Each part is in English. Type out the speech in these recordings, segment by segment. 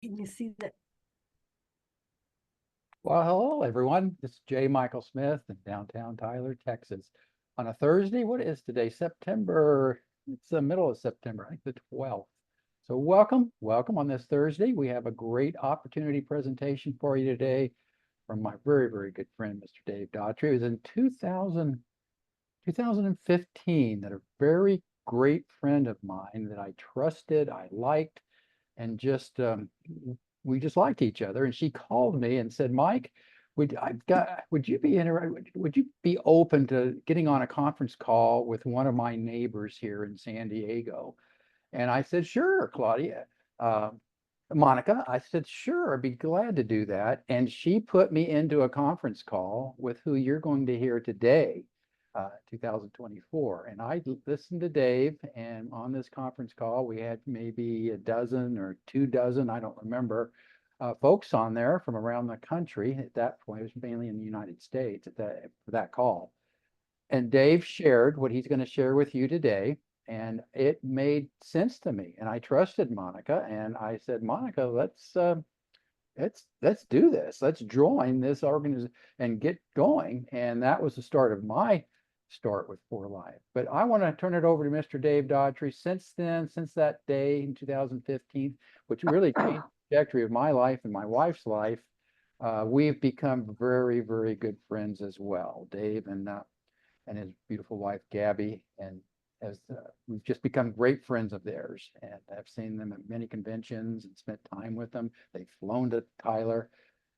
Can you see that? Well, hello everyone. This is J. Michael Smith in downtown Tyler, Texas. On a Thursday, what is today? September, it's the middle of September, I think the 12th. So welcome on this Thursday. We have a great opportunity presentation for you today from my very good friend, Mr. Dave Daughtrey. It was in 2015 that a very great friend of mine that I trusted, I liked, and we just liked each other. And she called me and said, Mike, would you be interested, would you be open to getting on a conference call with one of my neighbors here in San Diego? And I said, sure, Claudia. Uh, Monica, I said, sure, I'd be glad to do that. And she put me into a conference call with who you're going to hear today, 2024. And I listened to Dave, and on this conference call, we had maybe a dozen or 2 dozen, I don't remember, folks on there from around the country. At that point, it was mainly in the United States for that call. And Dave shared what he's going to share with you today. And it made sense to me. And I trusted Monica. And I said, Monica, let's do this. Let's join this organization and get going. And that was the start of my start with For Life. But I want to turn it over to Mr. Dave Daughtrey. Since then, since that day in 2015, which really changed the trajectory of my life and my wife's life, we've become very good friends as well. Dave and his beautiful wife, Gabby, and as we've just become great friends of theirs. And I've seen them at many conventions and spent time with them. They've flown to Tyler,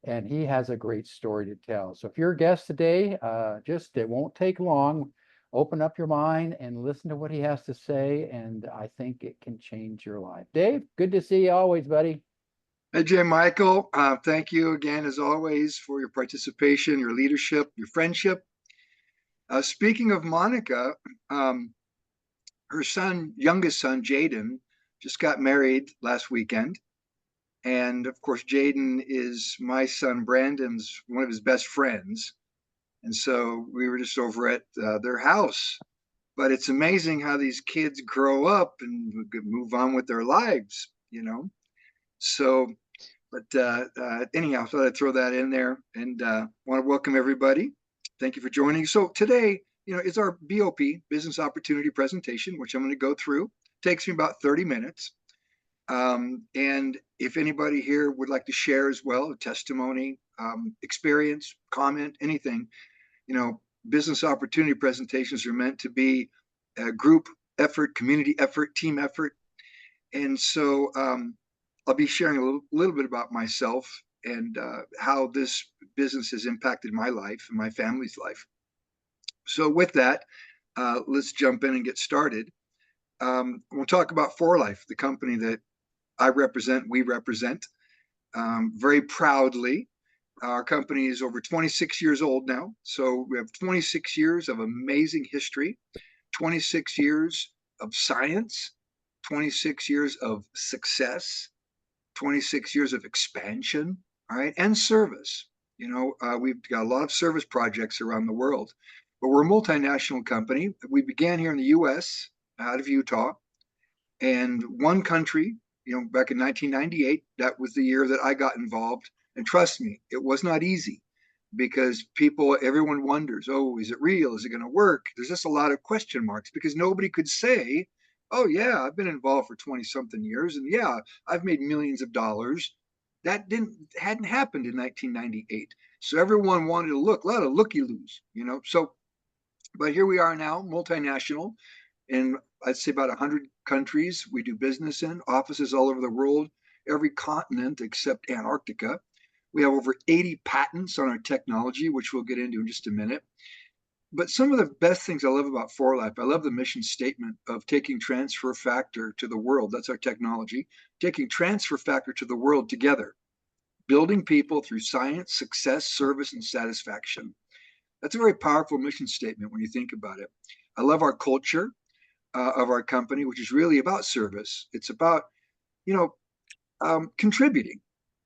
and he has a great story to tell. So if you're a guest today, it won't take long. Open up your mind and listen to what he has to say, and I think it can change your life. Dave, good to see you always, buddy. Hey, Jay Michael, thank you again, as always, for your participation, your leadership, your friendship. Speaking of Monica, her youngest son, Jaden, just got married last weekend. And of course, Jaden is my son Brandon's one of his best friends. And so we were just over at their house. But it's amazing how these kids grow up and move on with their lives. So, but anyhow, so I'd throw that in there and want to welcome everybody. Thank you for joining. So today, is our BOP, Business Opportunity Presentation, which I'm going to go through. It takes me about 30 minutes. And if anybody here would like to share as well, a testimony, experience, comment, anything, business opportunity presentations are meant to be a group effort, community effort, team effort. And so I'll be sharing a little bit about myself and how this business has impacted my life and my family's life. So with that, let's jump in and get started. We'll talk about For Life, the company that we represent very proudly. Our company is over 26 years old now. So we have 26 years of amazing history, 26 years of science, 26 years of success, 26 years of expansion, all right, and service. We've got a lot of service projects around the world, but we're a multinational company. We began here in the US, out of Utah, and one country, back in 1998, that was the year that I got involved. And trust me, it was not easy because everyone wonders, oh, is it real? Is it going to work? There's just a lot of question marks because nobody could say, oh, yeah, I've been involved for 20 something years. And yeah, I've made millions of dollars. That hadn't happened in 1998. So everyone wanted to look, a lot of looky-loos. So, but here we are now, multinational, in I'd say about 100 countries we do business in, offices all over the world, every continent except Antarctica. We have over 80 patents on our technology, which we'll get into in just a minute. But some of the best things I love about For Life, I love the mission statement of taking transfer factor to the world. That's our technology. Taking transfer factor to the world together, building people through science, success, service, and satisfaction. That's a very powerful mission statement when you think about it. I love our culture of our company, which is really about service. It's about, contributing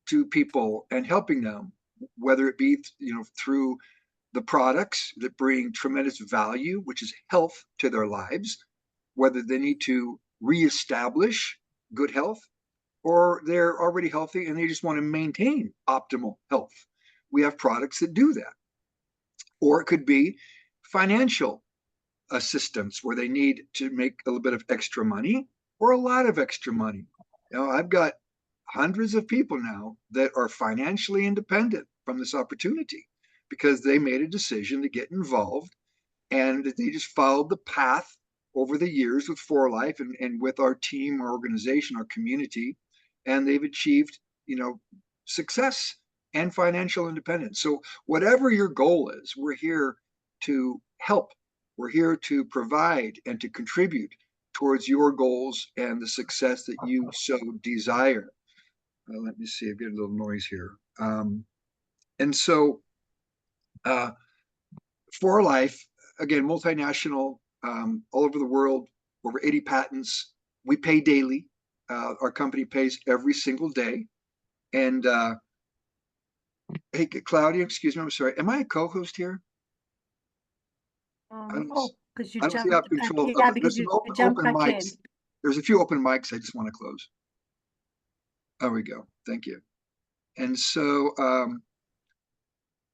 to people and helping them, whether it be, through the products that bring tremendous value, which is health to their lives, whether they need to reestablish good health, or they're already healthy and they just want to maintain optimal health. We have products that do that. Or it could be financial assistance where they need to make a little bit of extra money or a lot of extra money. I've got hundreds of people now that are financially independent from this opportunity because they made a decision to get involved, and they just followed the path over the years with For Life and with our team, our organization, our community, and they've achieved, success and financial independence. So whatever your goal is, we're here to help. We're here to provide and to contribute towards your goals and the success that you so desire. Let me see, I'm getting a little noise here. And so uh, For Life, again, multinational, all over the world, over 80 patents. We pay daily. Our company pays every single day. And hey, Claudia, excuse me, I'm sorry. Am I a co-host here? I don't, Oh, because you I don't see how jumped back. control. Yeah, There's because some you open, jumped open back mics. in. There's a few open mics I just want to close. There we go. Thank you. And so,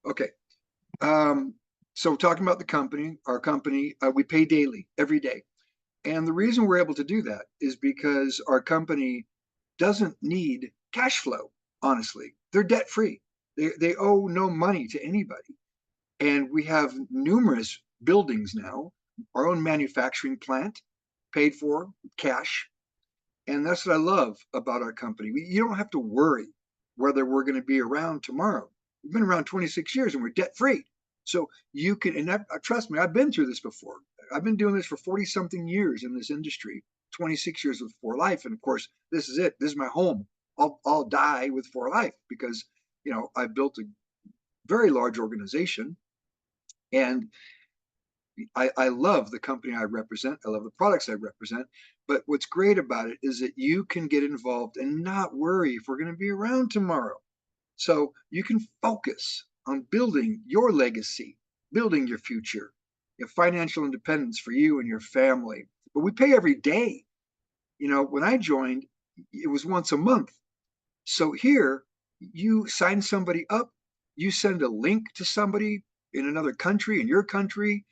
okay. Um, so talking about the company, our company, we pay daily, every day. And the reason we're able to do that is because our company doesn't need cash flow, honestly. They're debt free. They owe no money to anybody. And we have numerous buildings now, our own manufacturing plant paid for cash. And that's what I love about our company. You don't have to worry whether we're going to be around tomorrow. We've been around 26 years and we're debt free. So you can, and trust me, I've been through this before. I've been doing this for 40 something years in this industry, 26 years with For Life. And of course, this is it. This is my home. I'll die with For Life because, I've built a very large organization, and I love the company I represent. I love the products I represent. But what's great about it is that you can get involved and not worry if we're going to be around tomorrow. So you can focus on building your legacy, building your future, your financial independence for you and your family. But we pay every day. When I joined, it was once a month. So here, you sign somebody up, you send a link to somebody in another country, in your country,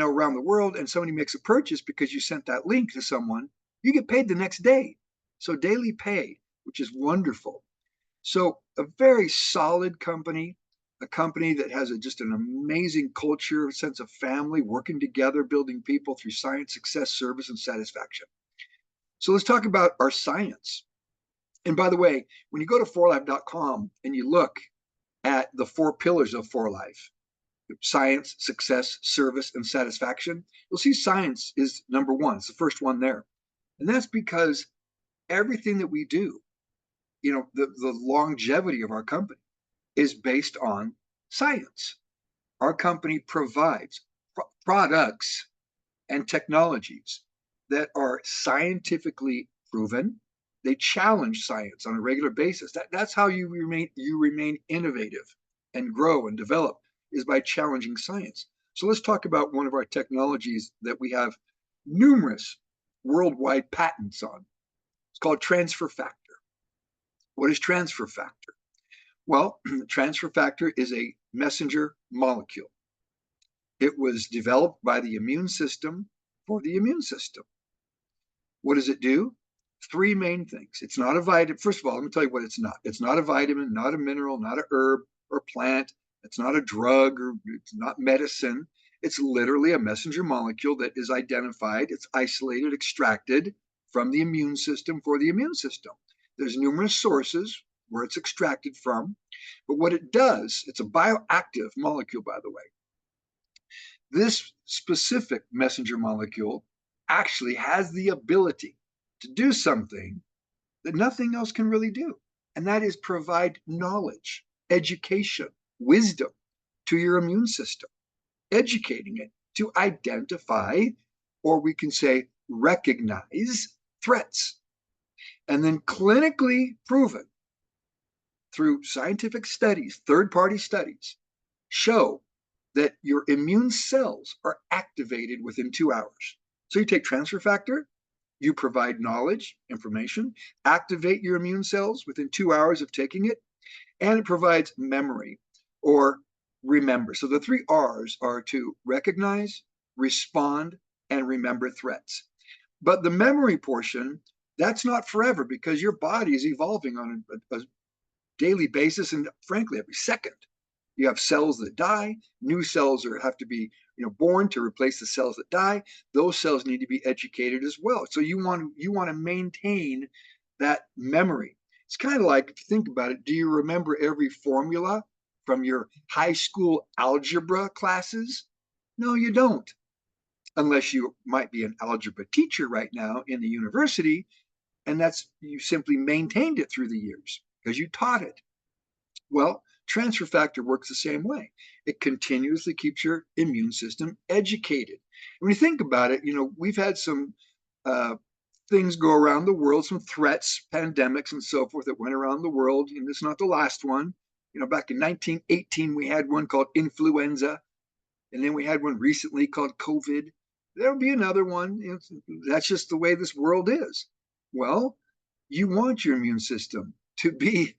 around the world, and somebody makes a purchase because you sent that link to someone, you get paid the next day. So daily pay, which is wonderful. So a very solid company, a company that has just an amazing culture, sense of family, working together, building people through science, success, service, and satisfaction. So let's talk about our science. And by the way, when you go to forlife.com and you look at the 4 pillars of For Life, science, success, service, and satisfaction, you'll see science is number 1. It's the first one there. And that's because everything that we do, the longevity of our company is based on science. Our company provides products and technologies that are scientifically proven. They challenge science on a regular basis. That's how you remain innovative and grow and develop, is by challenging science. So let's talk about one of our technologies that we have numerous worldwide patents on. It's called transfer factor. What is transfer factor? Well, transfer factor is a messenger molecule. It was developed by the immune system for the immune system. What does it do? 3 main things. It's not a vitamin. First of all, let me tell you what it's not. It's not a vitamin, not a mineral, not a herb or plant. It's not a drug, or it's not medicine. It's literally a messenger molecule that is identified. It's isolated, extracted from the immune system for the immune system. There's numerous sources where it's extracted from. But what it does, it's a bioactive molecule, by the way. This specific messenger molecule actually has the ability to do something that nothing else can really do. And that is provide knowledge, education, wisdom to your immune system, educating it to identify, or we can say recognize, threats. And then clinically proven through scientific studies, third-party studies, show that your immune cells are activated within 2 hours. So you take transfer factor, You provide knowledge, information, activate your immune cells within 2 hours of taking it, and it provides memory or remember. So the three R's are to recognize, respond, and remember threats. But the memory portion, that's not forever because your body is evolving on a daily basis and frankly every second. You have cells that die, new cells have to be born to replace the cells that die. Those cells need to be educated as well. So you want to maintain that memory. It's kind of like, if you think about it, do you remember every formula from your high school algebra classes? No, you don't, unless you might be an algebra teacher right now in the university, and that's, you simply maintained it through the years because you taught it. Well, transfer factor works the same way. It continuously keeps your immune system educated. When you think about it, we've had some things go around the world, some threats, pandemics, and so forth that went around the world. And it's not the last one. Back in 1918, we had one called influenza, and then we had one recently called COVID. There'll be another one. That's just the way this world is. Well, you want your immune system to be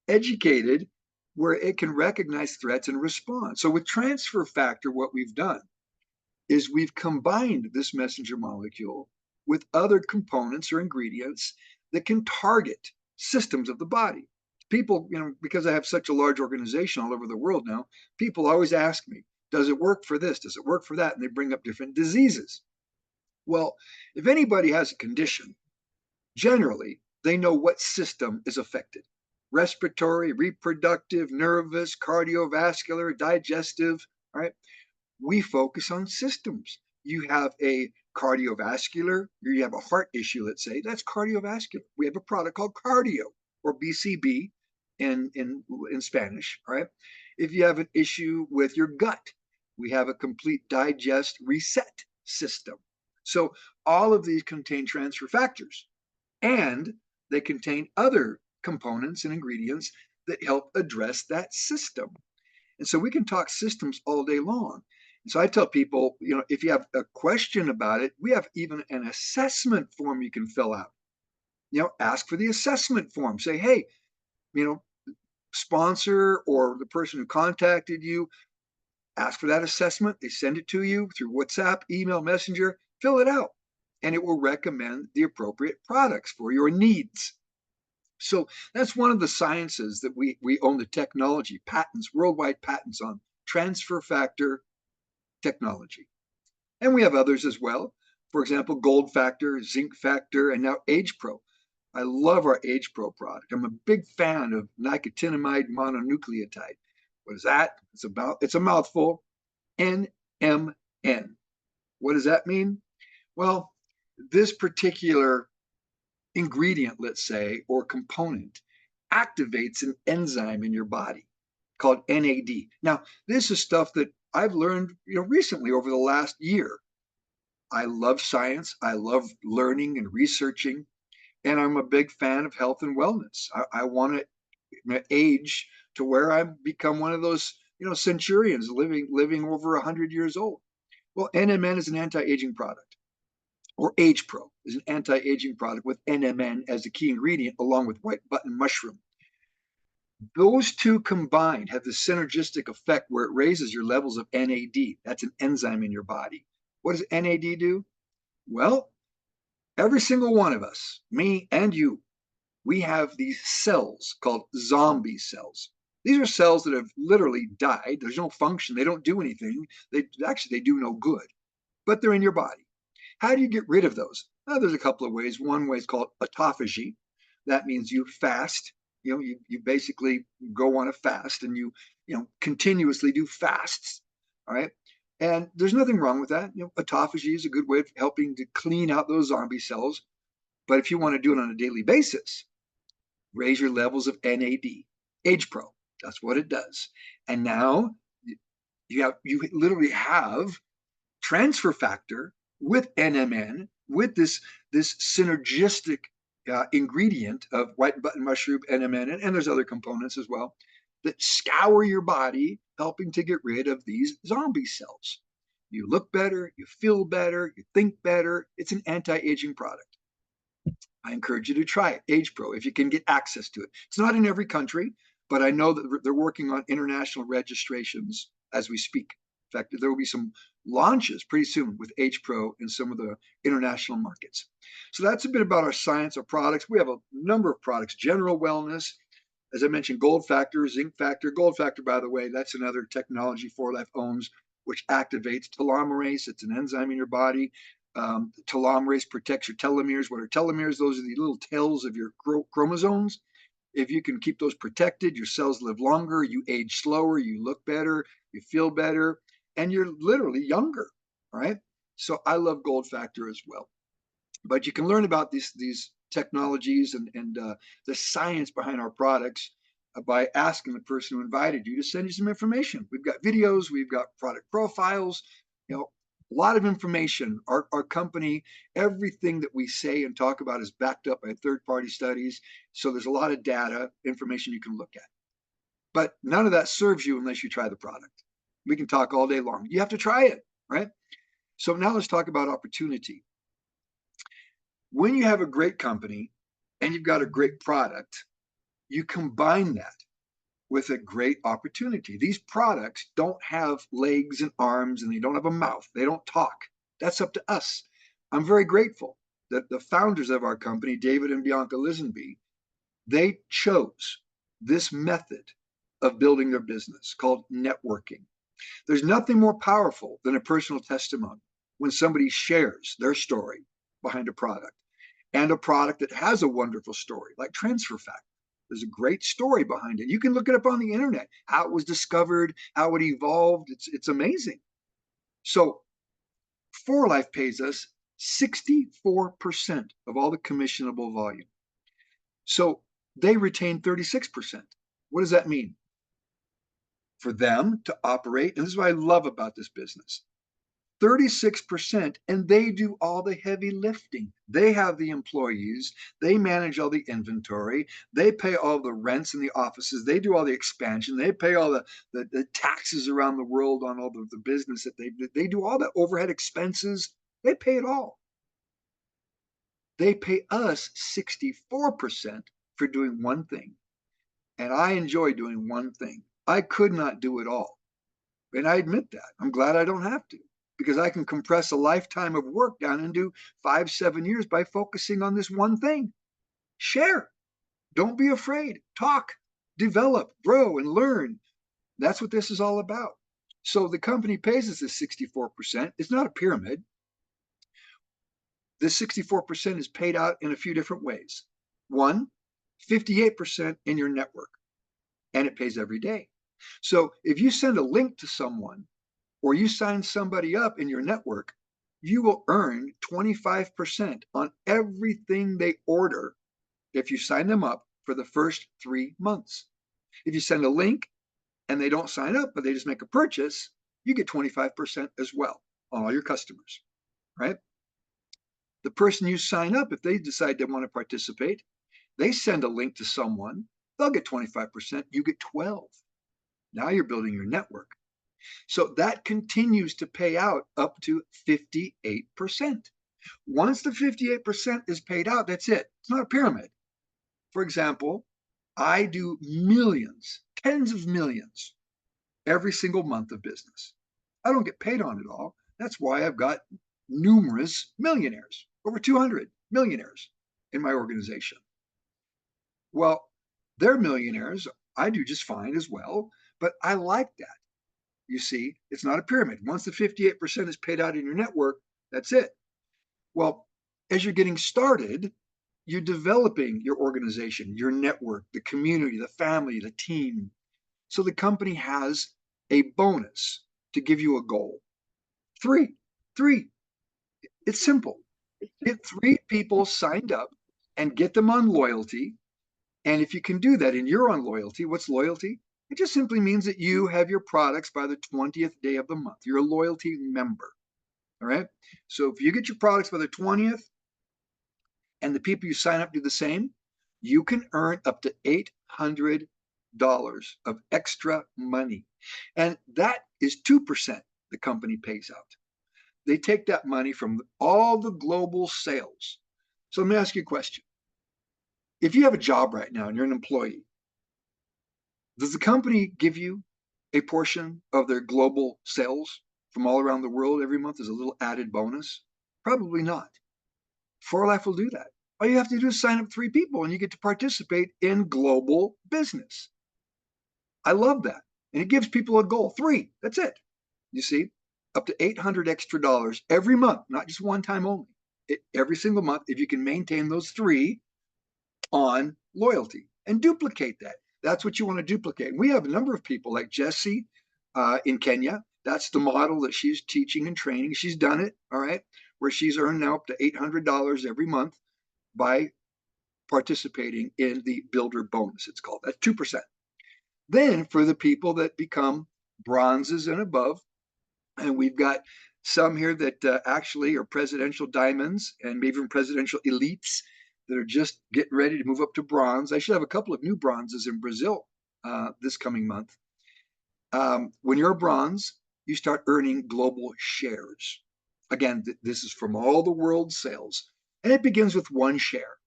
educated where it can recognize threats and respond. So with transfer factor, what we've done is we've combined this messenger molecule with other components or ingredients that can target systems of the body. People, because I have such a large organization all over the world now, people always ask me, does it work for this? Does it work for that? And they bring up different diseases. Well, if anybody has a condition, generally they know what system is affected: respiratory, reproductive, nervous, cardiovascular, digestive. All right. We focus on systems. You have a cardiovascular, you have a heart issue, let's say, that's cardiovascular. We have a product called cardio, or BCB in Spanish. All right. If you have an issue with your gut, we have a complete digest reset system. So all of these contain transfer factors, and they contain other components and ingredients that help address that system. And so we can talk systems all day long. And so I tell people, if you have a question about it, we have even an assessment form you can fill out. Ask for the assessment form. Say, hey, sponsor or the person who contacted you, ask for that assessment. They send it to you through WhatsApp, email, messenger. Fill it out, and it will recommend the appropriate products for your needs. So that's one of the sciences that we own the technology, patents, worldwide patents on transfer factor technology. And we have others as well. For example, gold factor, zinc factor, and now Age Pro. I love our Age Pro product. I'm a big fan of nicotinamide mononucleotide. What is that? It's a mouthful. NMN. What does that mean? Well, this particular ingredient, let's say, or component activates an enzyme in your body called NAD. Now, this is stuff that I've learned, recently over the last year. I love science. I love learning and researching, and I'm a big fan of health and wellness. I want to age to where I become one of those, centurions living over 100 years old. Well, NMN is an anti-aging product, or Age Pro is an anti-aging product with NMN as a key ingredient, along with white button mushroom. Those two combined have the synergistic effect where it raises your levels of NAD. That's an enzyme in your body. What does NAD do? Well, every single one of us, me and you, we have these cells called zombie cells. These are cells that have literally died. There's no function. They don't do anything. They do no good, but they're in your body. How do you get rid of those? Well, there's a couple of ways. One way is called autophagy. That means you fast. You basically go on a fast, and you continuously do fasts. All right. And there's nothing wrong with that. Autophagy is a good way of helping to clean out those zombie cells. But if you want to do it on a daily basis, raise your levels of NAD. Age Pro, that's what it does. And now you literally have transfer factor with NMN, with this synergistic ingredient of white button mushroom, NMN, and there's other components as well that scour your body, helping to get rid of these zombie cells. you look better, you feel better, you think better. It's an anti-aging product. I encourage you to try it, Age Pro, if you can get access to it. It's not in every country, but I know that they're working on international registrations as we speak. In fact, there will be some launches pretty soon with Age Pro in some of the international markets. So that's a bit about our science, our products. We have a number of products, general wellness, as I mentioned, Gold Factor, Zinc Factor. Gold Factor, by the way, that's another technology 4Life owns, which activates telomerase. It's an enzyme in your body. Telomerase protects your telomeres. What are telomeres? Those are the little tails of your chromosomes. If you can keep those protected, your cells live longer, you age slower, you look better, you feel better, and you're literally younger. All right. So I love Gold Factor as well. But you can learn about these technologies and the science behind our products by asking the person who invited you to send you some information. We've got videos, we've got product profiles, you know, a lot of information. Our company, everything that we say and talk about is backed up by third-party studies. So there's a lot of data, information you can look at. But none of that serves you unless you try the product. We can talk all day long. You have to try it, right? So now let's talk about opportunity. When you have a great company and you've got a great product, you combine that with a great opportunity. These products don't have legs and arms and they don't have a mouth. They don't talk. That's up to us. I'm very grateful that the founders of our company, David and Bianca Lisenby, they chose this method of building their business called networking. There's nothing more powerful than a personal testimony when somebody shares their story behind a product, and a product that has a wonderful story, like Transfer Factor. There's a great story behind it. You can look it up on the internet, how it was discovered, how it evolved. It's amazing. So 4Life pays us 64% of all the commissionable volume. So they retain 36%. What does that mean? For them to operate, and this is what I love about this business, 36%, and they do all the heavy lifting. They have the employees, they manage all the inventory, they pay all the rents in the offices, they do all the expansion, they pay all the taxes around the world on all the business that they do all the overhead expenses. They pay it all. They pay us 64% for doing one thing. And I enjoy doing one thing. I could not do it all. And I admit that. I'm glad I don't have to, because I can compress a lifetime of work down into 5-7 years by focusing on this one thing. Share. Don't be afraid. Talk, develop, grow, and learn. That's what this is all about. So the company pays us this 64%. It's not a pyramid. This 64% is paid out in a few different ways. One, 58% in your network, and it pays every day. So if you send a link to someone or you sign somebody up in your network, you will earn 25% on everything they order if you sign them up for the first 3 months. If you send a link and they don't sign up, but they just make a purchase, you get 25% as well on all your customers, right? The person you sign up, if they decide they want to participate, they send a link to someone, they'll get 25%, you get 12. Now you're building your network. So that continues to pay out up to 58%. Once the 58% is paid out, that's it. It's not a pyramid. For example, I do millions, tens of millions every single month of business. I don't get paid on it all. That's why I've got numerous millionaires, over 200 millionaires in my organization. Well, they're millionaires. I do just fine as well, but I like that. You see, it's not a pyramid. Once the 58% is paid out in your network, that's it. Well, as you're getting started, you're developing your organization, your network, the community, the family, the team. So the company has a bonus to give you a goal. Three. It's simple. Get 3 people signed up and get them on loyalty. And if you can do that and you're on loyalty, what's loyalty? It just simply means that you have your products by the 20th day of the month. You're a loyalty member. All right. So if you get your products by the 20th and the people you sign up do the same, you can earn up to $800 of extra money. And that is 2% the company pays out. They take that money from all the global sales. So let me ask you a question. If you have a job right now and you're an employee, does the company give you a portion of their global sales from all around the world every month as a little added bonus? Probably not. For Life will do that. All you have to do is sign up 3 people and you get to participate in global business. I love that. And it gives people a goal. 3, that's it. You see, up to $800 extra every month, not just one time only. Every single month, if you can maintain those 3 on loyalty and duplicate that. That's what you want to duplicate. And we have a number of people like Jessie in Kenya. That's the model that she's teaching and training. She's done it, all right, where she's earned now up to $800 every month by participating in the builder bonus, it's called. That's 2%. Then for the people that become bronzes and above, and we've got some here that actually are presidential diamonds and maybe even presidential elites that are just getting ready to move up to bronze. I should have a couple of new bronzes in Brazil this coming month. When you're a bronze, you start earning global shares. Again, this is from all the world sales, and it begins with 1 share.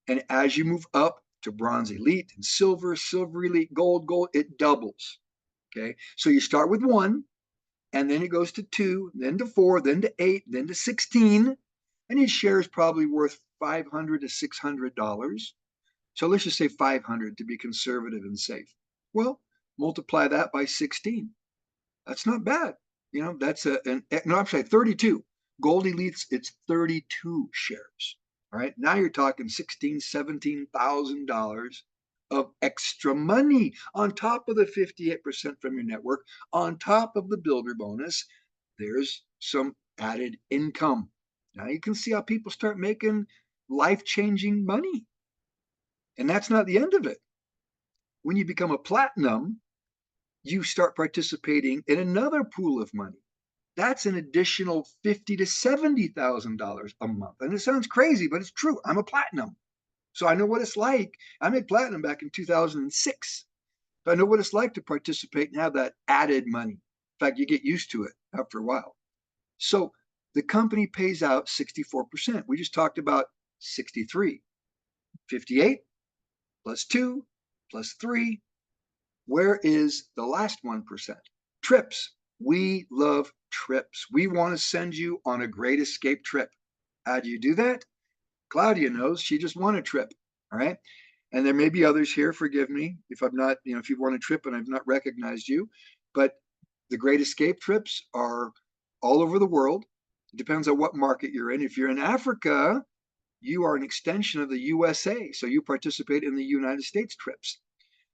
And as you move up to bronze elite and silver, silver elite, gold, gold, it doubles. Okay, so you start with 1, and then it goes to 2, then to 4, then to 8, then to 16, and each share is probably worth $500 to $600. So let's just say 500 to be conservative and safe. Well, multiply that by 16. That's not bad. You know, that's no, I'm sorry, 32. Gold elites, it's 32 shares. All right, now you're talking $16,000, $17,000 of extra money on top of the 58% from your network, on top of the builder bonus. There's some added income. Now you can see how people start making life-changing money. And that's not the end of it. When you become a platinum, you start participating in another pool of money. That's an additional $50,000 to $70,000 a month. And it sounds crazy, but it's true. I'm a platinum. So I know what it's like. I made platinum back in 2006. So I know what it's like to participate and have that added money. In fact, you get used to it after a while. So the company pays out 64%. We just talked about 63. 58 plus 2 plus 3. Where is the last 1%? Trips. We love trips. We want to send you on a great escape trip. How do you do that? Claudia knows. She just won a trip. All right. And there may be others here. Forgive me if I'm not, if you won a trip and I've not recognized you. But the great escape trips are all over the world. It depends on what market you're in. If you're in Africa, you are an extension of the USA. So you participate in the United States trips.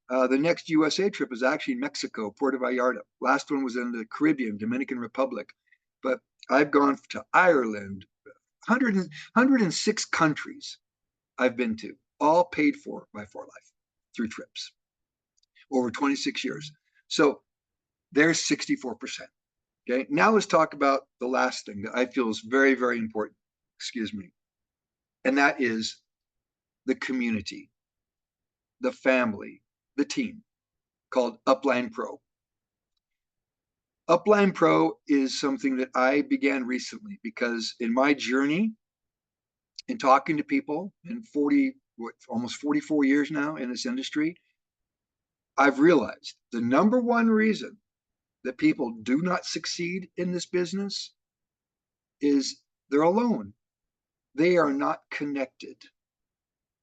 The next USA trip is actually Mexico, Puerto Vallarta. Last one was in the Caribbean, Dominican Republic. But I've gone to Ireland, 106 countries I've been to, all paid for by For Life through trips over 26 years. So there's 64%. Okay, now let's talk about the last thing that I feel is very, very important. Excuse me. And that is the community, the family, the team called Upline Pro. Upline Pro is something that I began recently because in my journey in talking to people in almost 44 years now in this industry, I've realized the number one reason that people do not succeed in this business is they're alone. They are not connected.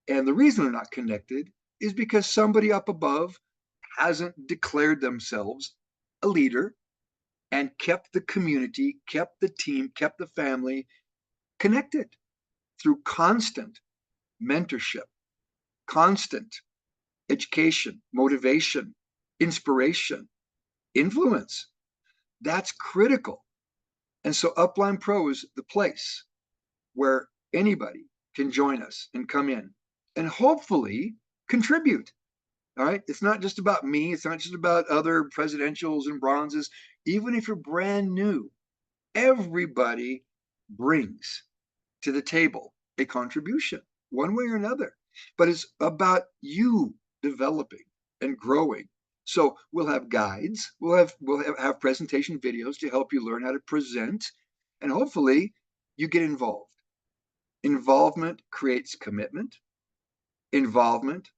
And the reason they're not connected is because somebody up above hasn't declared themselves a leader and kept the community, kept the team, kept the family connected through constant mentorship, constant education, motivation, inspiration, influence. That's critical. And so Upline Pro is the place where anybody can join us and come in and hopefully contribute. All right. It's not just about me. It's not just about other presidentials and bronzes. Even if you're brand new, everybody brings to the table a contribution one way or another. But it's about you developing and growing. So we'll have guides. We'll have presentation videos to help you learn how to present. and hopefully you get involved. Involvement creates commitment. Involvement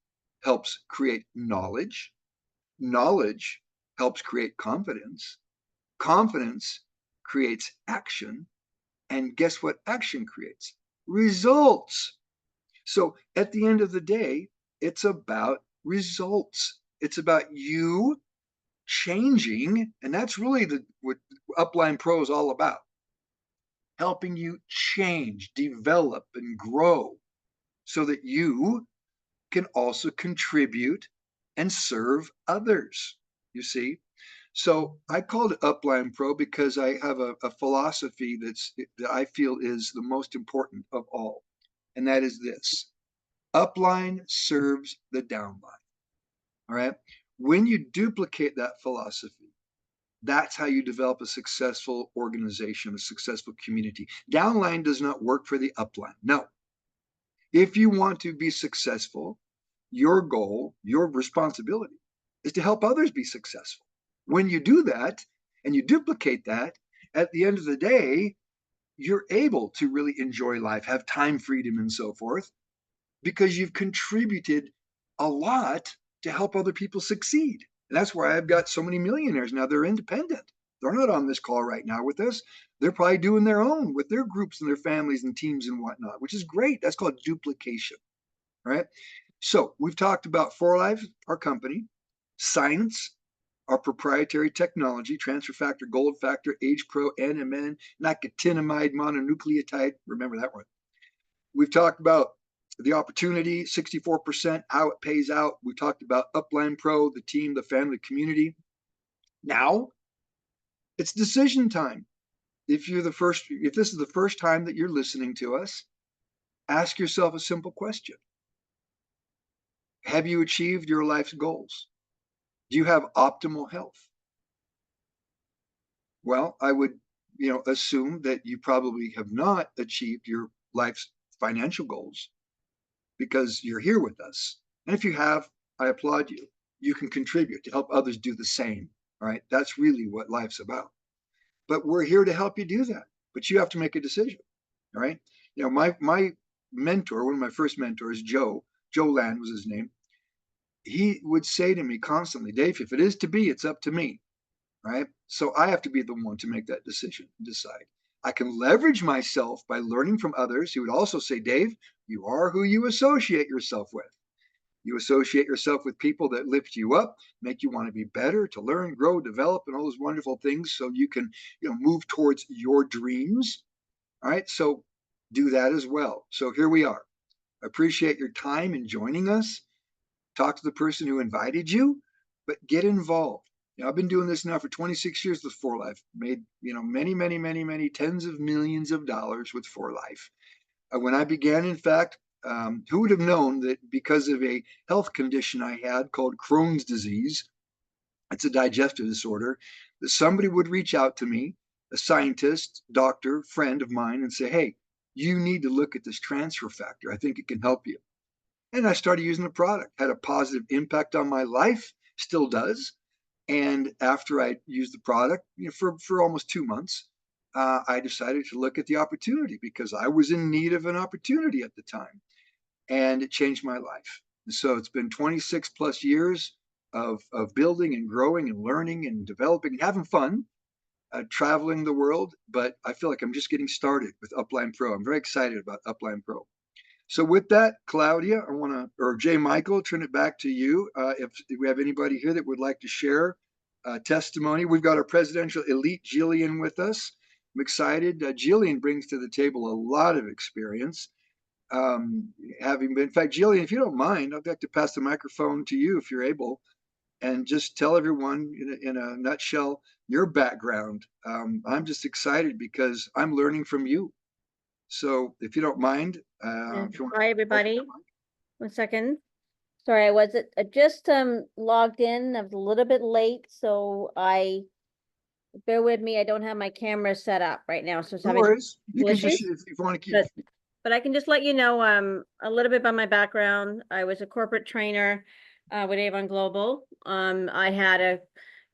helps create knowledge. Knowledge helps create confidence. Confidence creates action. And guess what action creates? Results. So at the end of the day, it's about results. It's about you changing. And that's really what Upline Pro is all about, helping you change, develop, and grow so that you can also contribute and serve others. You see? So I called it Upline Pro because I have a philosophy that I feel is the most important of all. And that is this: upline serves the downline. All right. When you duplicate that philosophy, that's how you develop a successful organization, a successful community. Downline does not work for the upline. No. If you want to be successful, your goal, your responsibility is to help others be successful. When you do that and you duplicate that, at the end of the day, you're able to really enjoy life, have time freedom, and so forth, because you've contributed a lot to help other people succeed. And that's why I've got so many millionaires now. They're independent. They're not on this call right now with us. They're probably doing their own with their groups and their families and teams and whatnot, which is great. That's called duplication. All right. So we've talked about 4Life, our company, science, our proprietary technology, transfer factor, gold factor, Age Pro, NMN, nicotinamide mononucleotide. Remember that one. We've talked about the opportunity, 64%, how it pays out. We talked about Upline Pro, the team, the family, community. Now it's decision time. If this is the first time that you're listening to us, ask yourself a simple question. Have you achieved your life's goals? Do you have optimal health? Well, I would, assume that you probably have not achieved your life's financial goals because you're here with us. And if you have, I applaud you. You can contribute to help others do the same. All right. That's really what life's about. But we're here to help you do that. But you have to make a decision. All right. My mentor, one of my first mentors, Joe Land was his name. He would say to me constantly, Dave, if it is to be, it's up to me. Right. So I have to be the one to make that decision and decide. I can leverage myself by learning from others. He would also say, Dave, you are who you associate yourself with. You associate yourself with people that lift you up, make you want to be better, to learn, grow, develop, and all those wonderful things so you can, move towards your dreams. All right. So do that as well. So here we are. I appreciate your time in joining us. Talk to the person who invited you, but get involved. I've been doing this now for 26 years with 4Life. Made, many, many, many, many tens of millions of dollars with 4Life. When I began, in fact, who would have known that because of a health condition I had called Crohn's disease, it's a digestive disorder, that somebody would reach out to me, a scientist, doctor, friend of mine, and say, hey, you need to look at this transfer factor. I think it can help you. And I started using the product, had a positive impact on my life, still does. And after I used the product, for almost 2 months, I decided to look at the opportunity because I was in need of an opportunity at the time, and it changed my life. And so it's been 26 plus years of building and growing and learning and developing and having fun, traveling the world. But I feel like I'm just getting started with Upline Pro. I'm very excited about Upline Pro. So with that, Claudia, or J. Michael, turn it back to you. If we have anybody here that would like to share testimony, we've got our presidential elite, Jillian, with us. I'm excited. Jillian brings to the table a lot of experience. In fact, Jillian, if you don't mind, I'd like to pass the microphone to you if you're able, and just tell everyone in a nutshell your background. I'm just excited because I'm learning from you. So if you don't mind, Hi, everybody. 1 second. Sorry, I was just logged in. I was a little bit late, so bear with me. I don't have my camera set up right now, so it's no having worries. You can just, issues. if you want to keep. But I can just let you know a little bit about my background. I was a corporate trainer with Avon Global. I had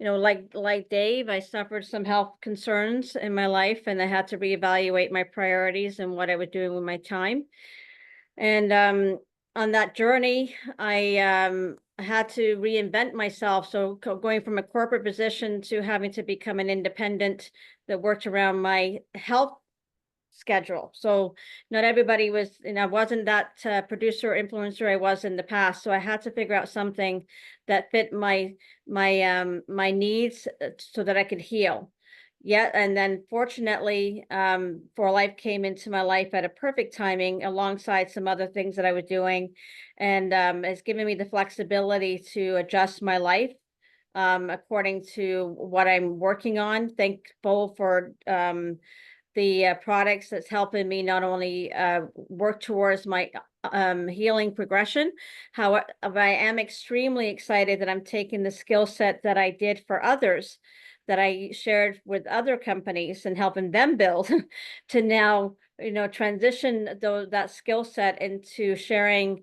you know, like Dave, I suffered some health concerns in my life, and I had to reevaluate my priorities and what I was doing with my time. And on that journey, I had to reinvent myself. So going from a corporate position to having to become an independent that worked around my health schedule. So not everybody was, and I wasn't that producer or influencer I was in the past. So I had to figure out something that fit my needs so that I could heal. Yeah, and then fortunately, For Life came into my life at a perfect timing alongside some other things that I was doing, and it's given me the flexibility to adjust my life according to what I'm working on. Thankful for the products that's helping me not only work towards my healing progression. However, I am extremely excited that I'm taking the skill set that I did for others, that I shared with other companies and helping them build, to now, you know, transition that skill set into sharing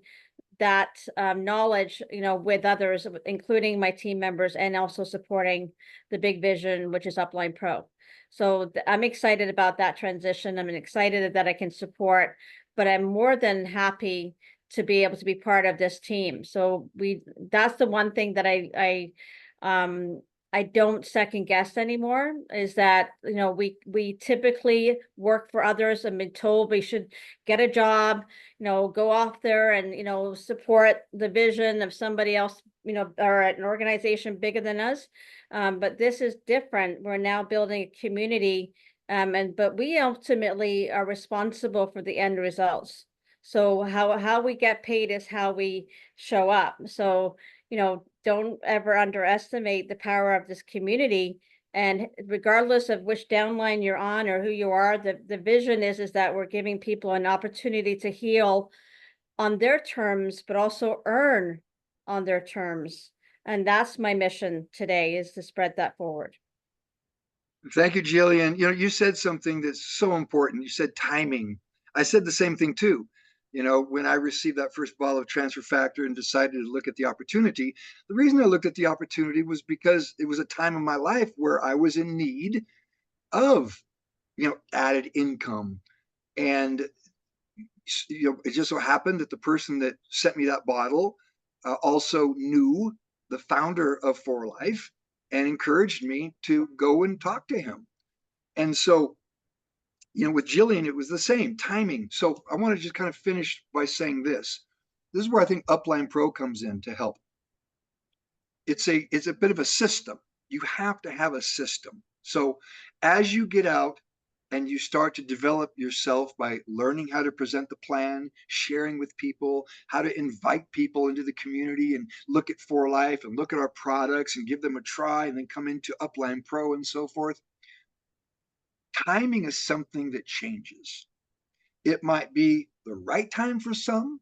that knowledge, you know, with others, including my team members, and also supporting the big vision, which is Upline Pro. So I'm excited about that transition. I'm excited that I can support, but I'm more than happy to be able to be part of this team. So that's the one thing that I don't second guess anymore, is that, you know, we typically work for others and been told we should get a job, you know, go off there and, you know, support the vision of somebody else, you know, or an organization bigger than us. But this is different. We're now building a community, but we ultimately are responsible for the end results. So how we get paid is how we show up. So, you know, don't ever underestimate the power of this community. And regardless of which downline you're on or who you are, the vision is that we're giving people an opportunity to heal on their terms, but also earn on their terms. And that's my mission today, is to spread that forward. Thank you, Jillian. You know, you said something that's so important. You said timing. I said the same thing too. You know, when I received that first bottle of transfer factor and decided to look at the opportunity, the reason I looked at the opportunity was because it was a time in my life where I was in need of, you know, added income. And, you know, it just so happened that the person that sent me that bottle also knew the founder of For Life and encouraged me to go and talk to him. And so, you know, with Jillian, it was the same timing. So I want to just kind of finish by saying this. This is where I think Upline Pro comes in to help. It's a bit of a system. You have to have a system. So as you get out and you start to develop yourself by learning how to present the plan, sharing with people, how to invite people into the community and look at For Life and look at our products and give them a try, and then come into Upline Pro and so forth. Timing is something that changes. It might be the right time for some,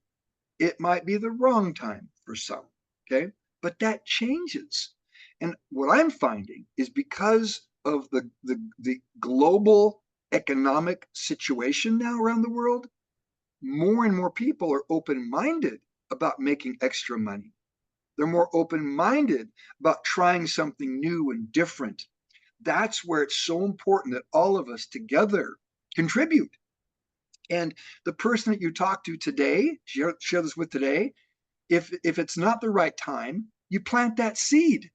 it might be the wrong time for some. Okay. But that changes. And what I'm finding is because of the global economic situation now around the world, more and more people are open minded about making extra money. They're more open minded about trying something new and different. That's where it's so important that all of us together contribute. And the person that you talk to today, share this with today, if it's not the right time, you plant that seed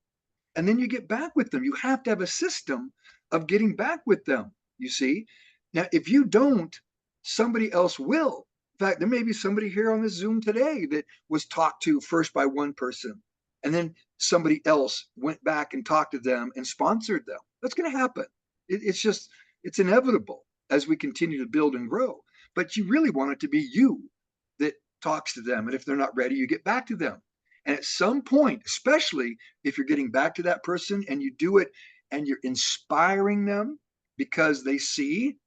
and then you get back with them. You have to have a system of getting back with them, you see. Now, if you don't, somebody else will. In fact, there may be somebody here on this Zoom today that was talked to first by one person, and then somebody else went back and talked to them and sponsored them. That's going to happen. It's inevitable as we continue to build and grow. But you really want it to be you that talks to them. And if they're not ready, you get back to them. And at some point, especially if you're getting back to that person and you do it and you're inspiring them because they see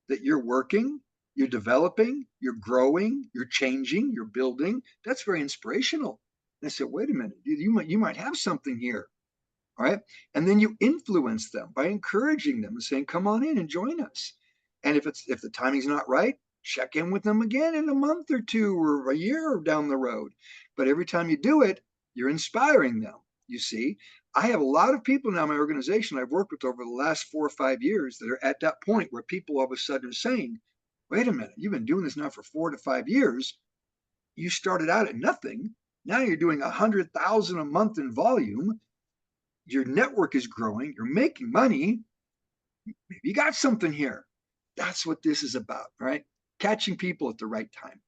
that you're working, you're developing, you're growing, you're changing, you're building, that's very inspirational. And I said, wait a minute, you might have something here. All right. And then you influence them by encouraging them and saying, come on in and join us. And if the timing's not right, check in with them again in a month or two or a year down the road. But every time you do it, you're inspiring them, you see. I have a lot of people now in my organization I've worked with over the last 4 or 5 years that are at that point where people all of a sudden are saying, wait a minute, you've been doing this now for 4 to 5 years. You started out at nothing. Now you're doing 100,000 a month in volume. Your network is growing. You're making money. Maybe you got something here. That's what this is about, right? Catching people at the right time.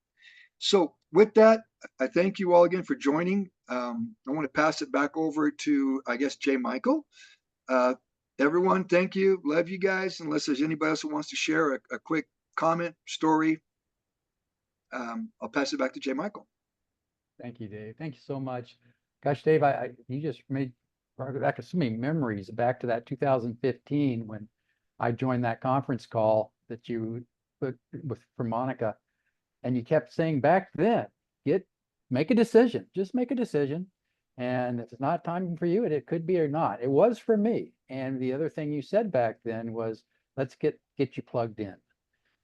So with that, I thank you all again for joining. I want to pass it back over to, I guess, J. Michael. Uh, Everyone, thank you. Love you guys. Unless there's anybody else who wants to share a quick comment, story, I'll pass it back to J. Michael. Thank you, Dave. Thank you so much. Gosh, Dave, you just made brought back so many memories back to that 2015 when I joined that conference call that you put with for Monica, and you kept saying back then, make a decision, just make a decision. And if it's not time for you, it could be or not. It was for me. And the other thing you said back then was, let's get you plugged in,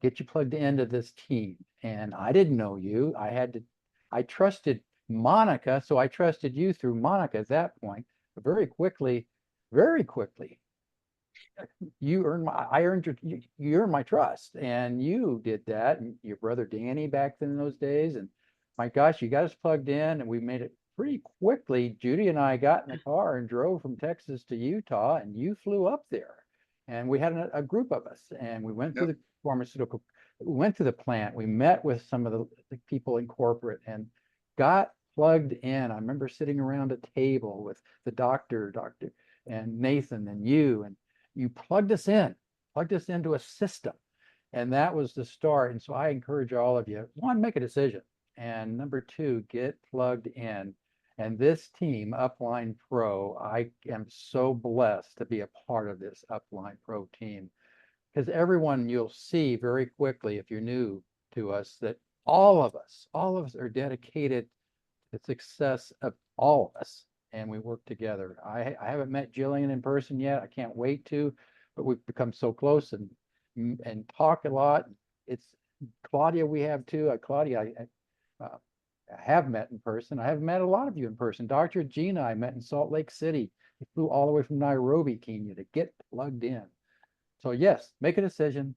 get you plugged into this team. And I didn't know you. I trusted Monica, so I trusted you through Monica at that point. But very quickly, I earned you earned my trust, and you did that, and your brother Danny back then in those days. And my gosh, you got us plugged in, and we made it pretty quickly. Judy and I got in the car and drove from Texas to Utah, and you flew up there, and we had a group of us, and we went through the pharmaceutical, we went to the plant, we met with some of the people in corporate and got plugged in. I remember sitting around a table with the doctor and Nathan and you plugged us into a system. And that was the start. And so I encourage all of you, one, make a decision. And number two, get plugged in. And this team, Upline Pro, I am so blessed to be a part of this Upline Pro team. Because everyone, you'll see very quickly, if you're new to us, that all of us are dedicated to the success of all of us. And we work together. I haven't met Jillian in person yet. I can't wait to, but we've become so close and talk a lot. It's Claudia we have too. Claudia, I have met in person. I have met a lot of you in person. Dr. Gina, I met in Salt Lake City. We flew all the way from Nairobi, Kenya to get plugged in. So yes, make a decision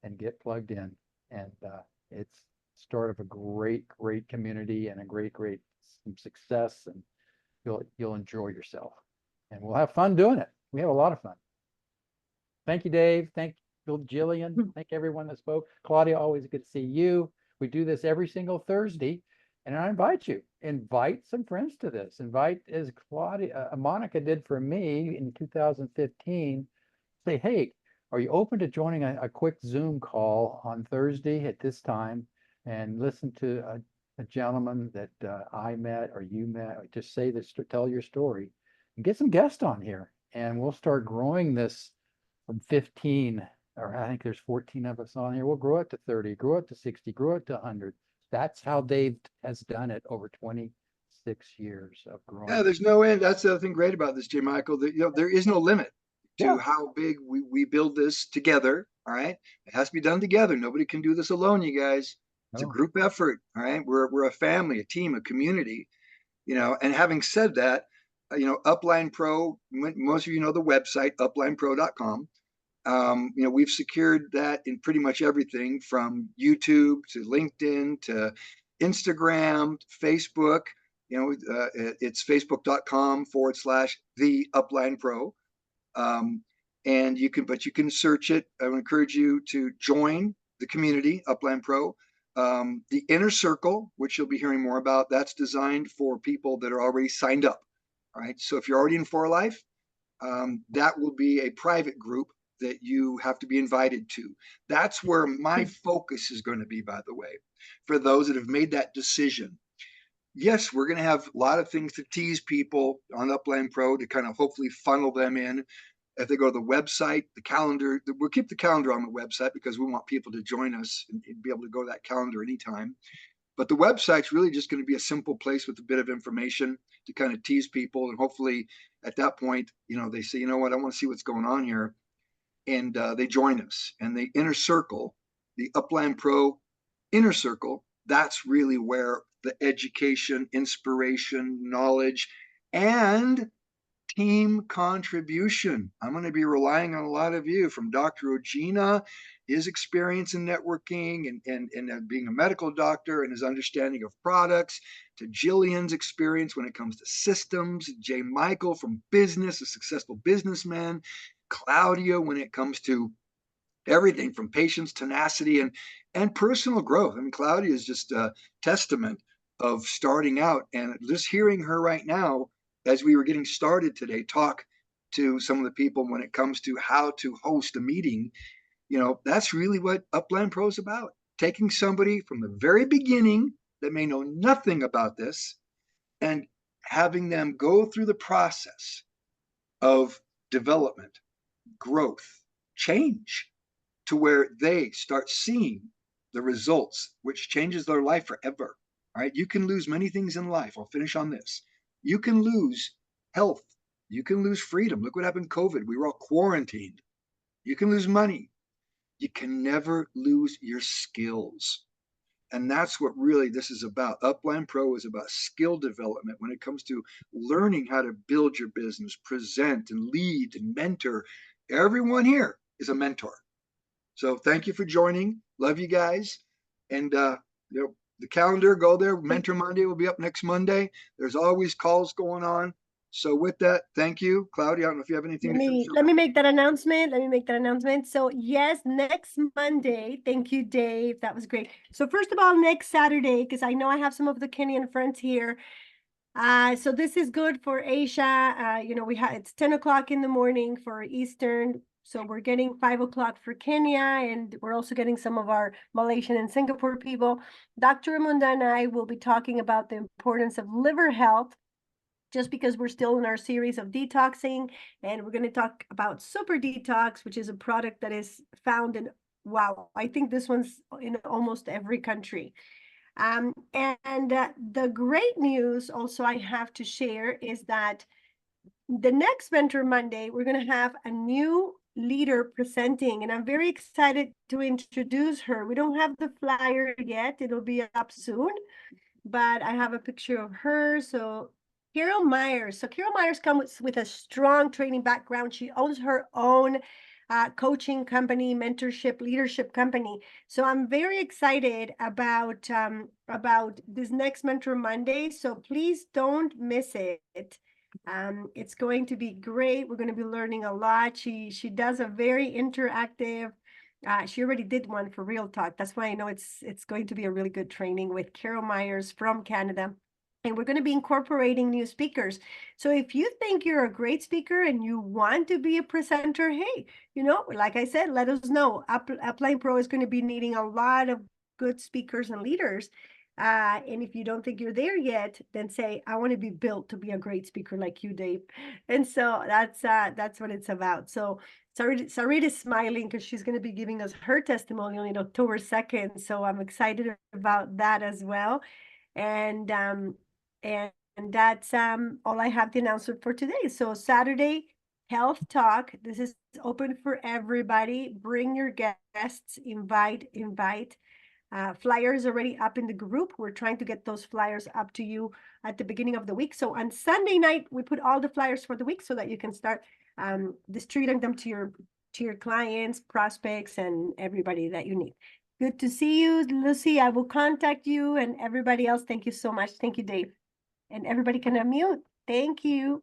and get plugged in. And it's start of a great community and a great success, and you'll enjoy yourself, and we'll have fun doing it. We have a lot of fun. Thank you, Dave. Thank you, Jillian. Thank everyone that spoke. Claudia, always good to see you. We do this every single Thursday, and I invite some friends to this. Invite, as Monica did for me in 2015, say, hey, are you open to joining a quick Zoom call on Thursday at this time and listen to a gentleman that I met or you met, or just say this, tell your story, and get some guests on here, and we'll start growing this from 15, or I think there's 14 of us on here. We'll grow it to 30, grow it to 60, grow it to 100. That's how Dave has done it over 26 years of growing. Yeah, there's no end. That's the other thing great about this, J. Michael, that there is no limit to how big we build this together. All right. It has to be done together. Nobody can do this alone, you guys. It's a group effort. All right. We're a family, a team, a community, and having said that, Upline Pro, most of you know the website, uplinepro.com. We've secured that in pretty much everything from YouTube to LinkedIn to Instagram, Facebook. It's facebook.com/the Upline Pro. And you can search it. I would encourage you to join the community, Upline Pro. The Inner Circle, which you'll be hearing more about, that's designed for people that are already signed up. All right. So if you're already in For Life, that will be a private group that you have to be invited to. That's where my focus is going to be, by the way, for those that have made that decision. Yes, we're going to have a lot of things to tease people on Upline Pro to kind of hopefully funnel them in. If they go to the website, the calendar, we'll keep the calendar on the website because we want people to join us and be able to go to that calendar anytime. But the website's really just going to be a simple place with a bit of information to kind of tease people. And hopefully at that point, they say, you know what, I want to see what's going on here. And they join us. And the Inner Circle, the Upline Pro Inner Circle, that's really where the education, inspiration, knowledge, and team contribution. I'm going to be relying on a lot of you, from Dr. Ojina, his experience in networking and being a medical doctor and his understanding of products, to Jillian's experience when it comes to systems, J. Michael from business, a successful businessman, Claudia when it comes to everything from patience, tenacity, and personal growth. I mean, Claudia is just a testament of starting out, and just hearing her right now as we were getting started today talk to some of the people when it comes to how to host a meeting. That's really what Upland Pro is about. Taking somebody from the very beginning that may know nothing about this and having them go through the process of development, growth, change, to where they start seeing the results, which changes their life forever. All right. You can lose many things in life. I'll finish on this. You can lose health. You can lose freedom. Look what happened in COVID. We were all quarantined. You can lose money. You can never lose your skills. And that's what really this is about. Upland Pro is about skill development when it comes to learning how to build your business, present and lead and mentor. Everyone here is a mentor. So thank you for joining. Love you guys. And the calendar, go there. Mentor Monday will be up next Monday. There's always calls going on. So with that, thank you. Claudia, I don't know if you have anything to say. Let me make that announcement. So yes, next Monday. Thank you, Dave. That was great. So first of all, next Saturday, because I know I have some of the Kenyan friends here. So this is good for Asia. It's 10 o'clock in the morning for Eastern. So we're getting 5 o'clock for Kenya, and we're also getting some of our Malaysian and Singapore people. Dr. Amunda and I will be talking about the importance of liver health, just because we're still in our series of detoxing, and we're going to talk about Super Detox, which is a product that is found in, wow, I think this one's in almost every country. The great news also I have to share is that the next Mentor Monday, we're going to have a new leader presenting, and I'm very excited to introduce her. We don't have the flyer yet. It'll be up soon, but I have a picture of her. So Carol Myers. So Carol Myers comes with a strong training background. She owns her own coaching company, mentorship, leadership company. So I'm very excited about this next Mentor Monday. So please don't miss it. It's going to be great. We're going to be learning a lot. She does a very interactive. She already did one for Real Talk. That's why I know it's going to be a really good training with Carol Myers from Canada. And we're going to be incorporating new speakers. So if you think you're a great speaker and you want to be a presenter, hey, like I said, let us know. Upline Pro is going to be needing a lot of good speakers and leaders. And if you don't think you're there yet, then say, I want to be built to be a great speaker like you, Dave. And so that's what it's about. So Sarita's smiling because she's going to be giving us her testimonial on October 2nd. So I'm excited about that as well. And that's all I have the announcement for today. So Saturday, Health Talk. This is open for everybody. Bring your guests, invite. Flyers already up in the group. We're trying to get those flyers up to you at the beginning of the week. So on Sunday night, we put all the flyers for the week so that you can start distributing them to your clients, prospects, and everybody that you need. Good to see you, Lucy. I will contact you, and everybody else. Thank you so much. Thank you, Dave. And everybody can unmute. Thank you.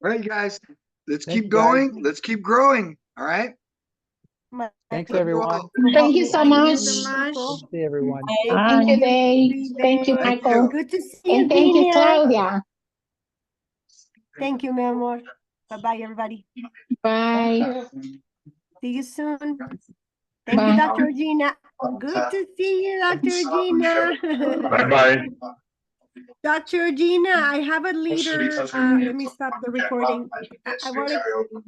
All right, guys, let's Thank keep you, guys. going. Let's keep growing. All right. Thanks, Love you everyone. all. Thank you so much. See everyone. Thank you, Dave. Thank you, Thank Michael. you. Good to see you, And thank you, Dina. Claudia. Thank you, mi amor. Bye-bye, everybody. Bye. See you soon. Thank Bye. you, Dr. Regina. Good to see you, Dr. Regina. Bye-bye. Dr. Regina, I have a leader. Let me stop the recording. I want to